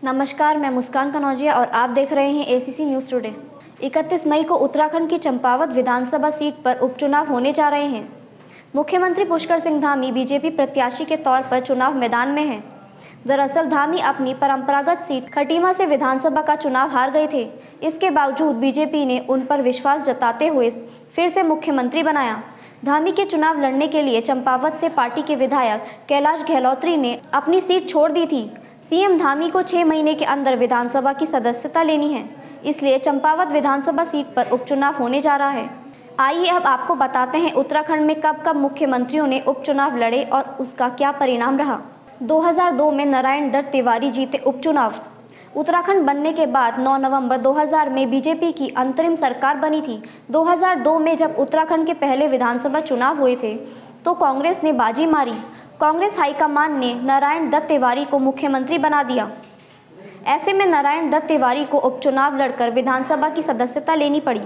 नमस्कार, मैं मुस्कान कनौजिया और आप देख रहे हैं एसीसी न्यूज़ टुडे। 31 मई को उत्तराखंड की चंपावत विधानसभा सीट पर उपचुनाव होने जा रहे हैं। मुख्यमंत्री पुष्कर सिंह धामी बीजेपी प्रत्याशी के तौर पर चुनाव मैदान में हैं। दरअसल धामी अपनी परंपरागत सीट खटीमा से विधानसभा का चुनाव हार गए थे। इसके बावजूद बीजेपी ने उन पर विश्वास जताते हुए फिर से मुख्यमंत्री बनाया। धामी के चुनाव लड़ने के लिए चंपावत से पार्टी के विधायक कैलाश गहलोत्री ने अपनी सीट छोड़ दी थी। सीएम धामी को 6 महीने के अंदर विधानसभा की सदस्यता लेनी है, इसलिए चंपावत विधानसभा सीट पर उपचुनाव होने जा रहा है। आइए अब आपको बताते हैं उत्तराखंड में कब कब मुख्यमंत्रियों ने उपचुनाव लड़े और उसका क्या परिणाम रहा। 2002 में नारायण दत्त तिवारी जीते उपचुनाव। उत्तराखंड बनने के बाद 9 नवंबर 2000 में बीजेपी की अंतरिम सरकार बनी थी। 2002 में जब उत्तराखंड के पहले विधानसभा चुनाव हुए थे तो कांग्रेस ने बाजी मारी। कांग्रेस हाईकमान ने नारायण दत्त तिवारी को मुख्यमंत्री बना दिया। ऐसे में नारायण दत्त तिवारी को उपचुनाव लड़कर विधानसभा की सदस्यता लेनी पड़ी।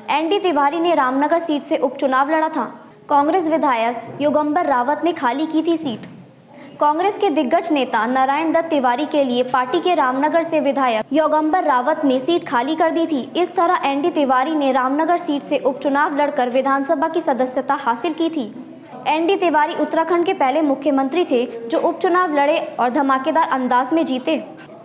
एनडी तिवारी ने रामनगर सीट से उपचुनाव लड़ा था। कांग्रेस विधायक योगंबर रावत ने खाली की थी सीट। कांग्रेस के दिग्गज नेता नारायण दत्त तिवारी के लिए पार्टी के रामनगर से विधायक योगंबर रावत ने सीट खाली कर दी थी। इस तरह एनडी तिवारी ने रामनगर सीट से उपचुनाव लड़कर विधानसभा की सदस्यता हासिल की थी। एनडी तिवारी उत्तराखंड के पहले मुख्यमंत्री थे जो उपचुनाव लड़े और धमाकेदार अंदाज में जीते।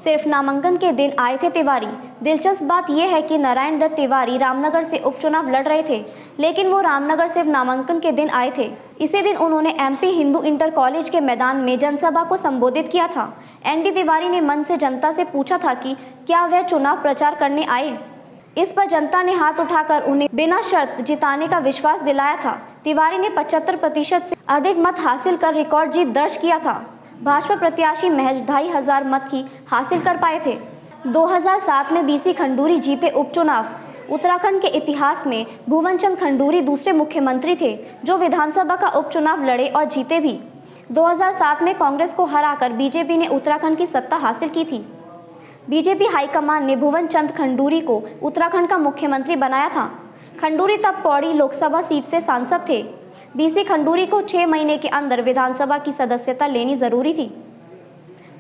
सिर्फ नामांकन के दिन आए थे तिवारी। दिलचस्प बात यह है कि नारायण दत्त तिवारी रामनगर से उपचुनाव लड़ रहे थे, लेकिन वो रामनगर सिर्फ नामांकन के दिन आए थे। इसी दिन उन्होंने एमपी हिंदू इंटर कॉलेज के मैदान में जनसभा को संबोधित किया था। एनडी तिवारी ने मन से जनता से पूछा था कि क्या वह चुनाव प्रचार करने आए। इस पर जनता ने हाथ उठाकर उन्हें बिना शर्त जिताने का विश्वास दिलाया था। तिवारी ने 75% से अधिक मत हासिल कर रिकॉर्ड जीत दर्ज किया था। भाजपा प्रत्याशी महज 2500 मत ही हासिल कर पाए थे। 2007 में बीसी खंडूरी जीते उपचुनाव। उत्तराखंड के इतिहास में भुवन चंद खंडूरी दूसरे मुख्यमंत्री थे जो विधानसभा का उपचुनाव लड़े और जीते भी। 2007 में कांग्रेस को हराकर बीजेपी ने उत्तराखंड की सत्ता हासिल की थी। बीजेपी हाईकमान ने भुवन चंद खंडूरी को उत्तराखंड का मुख्यमंत्री बनाया था। खंडूरी तब पौड़ी लोकसभा सीट से सांसद थे। बीसी खंडूरी को 6 महीने के अंदर विधानसभा की सदस्यता लेनी जरूरी थी।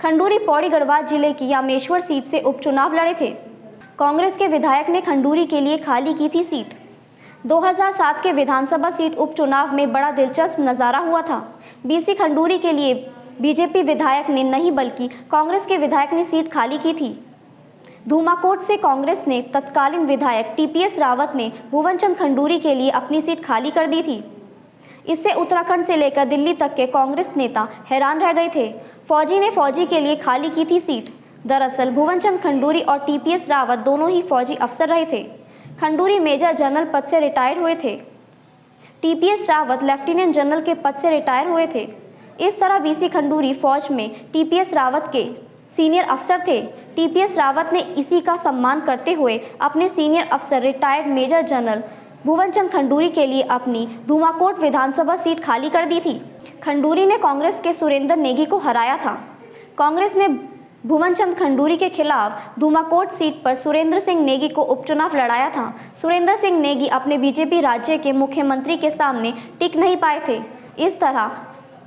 खंडूरी पौड़ी गढ़वाल जिले की यामेश्वर सीट से उपचुनाव लड़े थे। कांग्रेस के विधायक ने खंडूरी के लिए खाली की थी सीट। 2007 के विधानसभा सीट उपचुनाव में बड़ा दिलचस्प नजारा हुआ था। बीसी खंडूरी के लिए बीजेपी विधायक ने नहीं बल्कि कांग्रेस के विधायक ने सीट खाली की थी। धूमाकोट से कांग्रेस ने तत्कालीन विधायक टीपीएस रावत ने भुवन चंद खंडूरी के लिए अपनी सीट खाली कर दी थी। इससे उत्तराखंड से लेकर दिल्ली तक के कांग्रेस नेता हैरान रह गए थे। फौजी ने फौजी के लिए खाली की थी सीट। दरअसल भुवन चंद खंडूरी और टीपीएस रावत दोनों ही फौजी अफसर रहे थे। खंडूरी मेजर जनरल पद से रिटायर हुए थे। टीपीएस रावत लेफ्टिनेंट जनरल के पद से रिटायर हुए थे। इस तरह बीसी खंडूरी फौज में टीपीएस रावत के सीनियर अफसर थे। टीपीएस रावत ने इसी का सम्मान करते हुए अपने सीनियर अफसर रिटायर्ड मेजर जनरल भुवन चंद खंडूरी के लिए अपनी धूमाकोट विधानसभा सीट खाली कर दी थी। खंडूरी ने कांग्रेस के सुरेंद्र नेगी को हराया था। कांग्रेस ने भुवन चंद खंडूरी के खिलाफ धूमाकोट सीट पर सुरेंद्र सिंह नेगी को उपचुनाव लड़ाया था। सुरेंद्र सिंह नेगी अपने बीजेपी राज्य के मुख्यमंत्री के सामने टिक नहीं पाए थे। इस तरह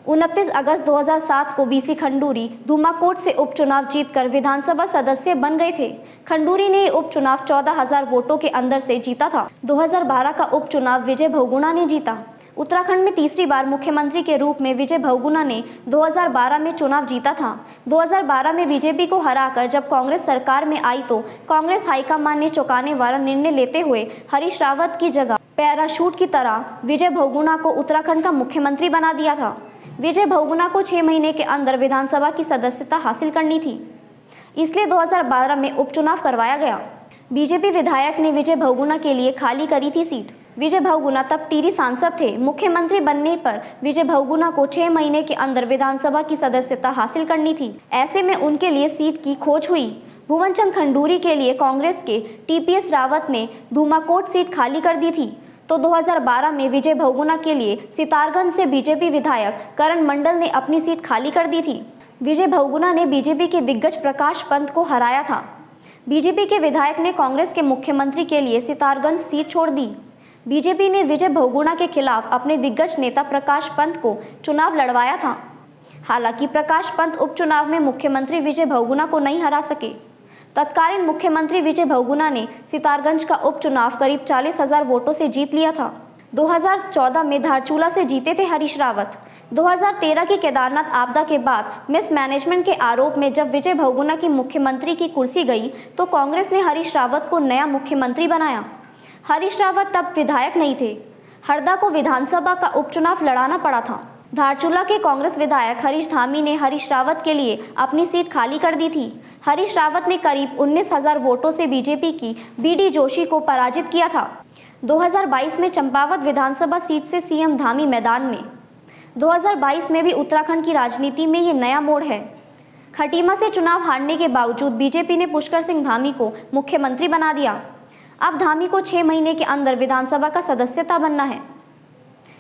29 अगस्त 2007 को बीसी खंडूरी धूमाकोट से उपचुनाव जीतकर विधानसभा सदस्य बन गए थे। खंडूरी ने उपचुनाव 14,000 वोटों के अंदर से जीता था। 2012 का उपचुनाव विजय बहुगुणा ने जीता। उत्तराखंड में तीसरी बार मुख्यमंत्री के रूप में विजय बहुगुणा ने 2012 में चुनाव जीता था। 2012 में बीजेपी को हराकर जब कांग्रेस सरकार में आई तो कांग्रेस हाईकमान ने चौंकाने वाला निर्णय लेते हुए हरीश रावत की जगह पैराशूट की तरह विजय बहुगुणा को उत्तराखंड का मुख्यमंत्री बना दिया था। विजय बहुगुणा को 6 महीने के अंदर विधानसभा की सदस्यता हासिल करनी थी, इसलिए 2012 में उपचुनाव करवाया गया। बीजेपी विधायक ने विजय बहुगुणा के लिए खाली करी थी सीट। विजय बहुगुणा तब टिहरी सांसद थे। मुख्यमंत्री बनने पर विजय बहुगुणा को 6 महीने के अंदर विधानसभा की सदस्यता हासिल करनी थी। ऐसे में उनके लिए सीट की खोज हुई। भुवन चंद खंडूरी के लिए कांग्रेस के टीपीएस रावत ने धूमाकोट सीट खाली कर दी थी, तो 2012 में विजय बहुगुणा के लिए सितारगंज से बीजेपी विधायक करण मंडल ने अपनी सीट खाली कर दी थी। विजय बहुगुणा ने बीजेपी के दिग्गज प्रकाश पंत को हराया था। बीजेपी के विधायक ने कांग्रेस के मुख्यमंत्री के लिए सितारगंज सीट छोड़ दी। बीजेपी ने विजय बहुगुणा के खिलाफ अपने दिग्गज नेता प्रकाश पंत को चुनाव लड़वाया था। हालांकि प्रकाश पंत उपचुनाव में मुख्यमंत्री विजय बहुगुणा को नहीं हरा सके। तत्कालीन मुख्यमंत्री विजय बहुगुणा ने सितारगंज का उपचुनाव करीब 40,000 वोटों से जीत लिया था। 2014 में धारचूला से जीते थे हरीश रावत। 2013 की केदारनाथ आपदा के बाद मिसमैनेजमेंट के आरोप में जब विजय बहुगुणा की मुख्यमंत्री की कुर्सी गई तो कांग्रेस ने हरीश रावत को नया मुख्यमंत्री बनाया। हरीश रावत तब विधायक नहीं थे। हरदा को विधानसभा का उपचुनाव लड़ाना पड़ा था। धारचूला के कांग्रेस विधायक हरीश धामी ने हरीश रावत के लिए अपनी सीट खाली कर दी थी। हरीश रावत ने करीब 19,000 वोटों से बीजेपी की बीडी जोशी को पराजित किया था। 2022 में चंपावत विधानसभा सीट से सीएम धामी मैदान में। 2022 में भी उत्तराखंड की राजनीति में ये नया मोड़ है। खटीमा से चुनाव हारने के बावजूद बीजेपी ने पुष्कर सिंह धामी को मुख्यमंत्री बना दिया। अब धामी को 6 महीने के अंदर विधानसभा का सदस्यता बनना है।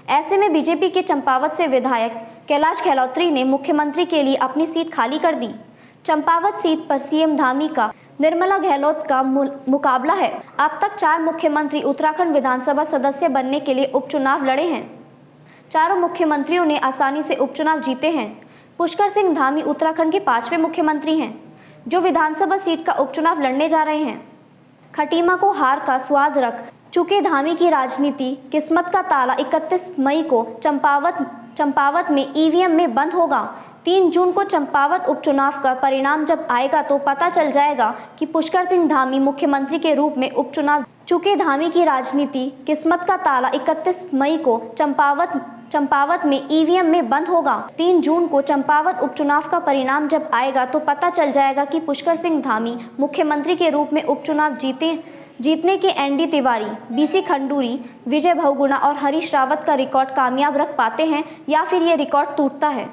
ऐसे में बीजेपी के चंपावत से विधायक कैलाश गहलोत्री ने मुख्यमंत्री के लिए अपनी सीट खाली कर दी। चंपावत सीट पर सीएम धामी का निर्मला गहलोत का मुकाबला है। अब तक 4 मुख्यमंत्री उत्तराखंड विधानसभा सदस्य बनने के लिए उपचुनाव लड़े हैं। चारों मुख्यमंत्रियों ने आसानी से उपचुनाव जीते हैं। पुष्कर सिंह धामी उत्तराखंड के 5वें मुख्यमंत्री हैं जो विधानसभा सीट का उपचुनाव लड़ने जा रहे हैं। खटीमा को हार का स्वाद रख चुके धामी की राजनीति किस्मत का ताला 31 मई को चंपावत में ईवीएम में बंद होगा। 3 जून को चंपावत उपचुनाव का परिणाम जब आएगा तो पता चल जाएगा कि पुष्कर सिंह धामी मुख्यमंत्री के रूप में उपचुनाव चुके धामी की राजनीति किस्मत का ताला 31 मई को चंपावत में ईवीएम में बंद होगा। 3 जून को चंपावत उपचुनाव का परिणाम जब आएगा तो पता चल जाएगा कि पुष्कर सिंह धामी मुख्यमंत्री के रूप में उपचुनाव जीतने के एनडी तिवारी, बीसी खंडूरी, विजय बहुगुणा और हरीश रावत का रिकॉर्ड कामयाब रख पाते हैं या फिर ये रिकॉर्ड टूटता है।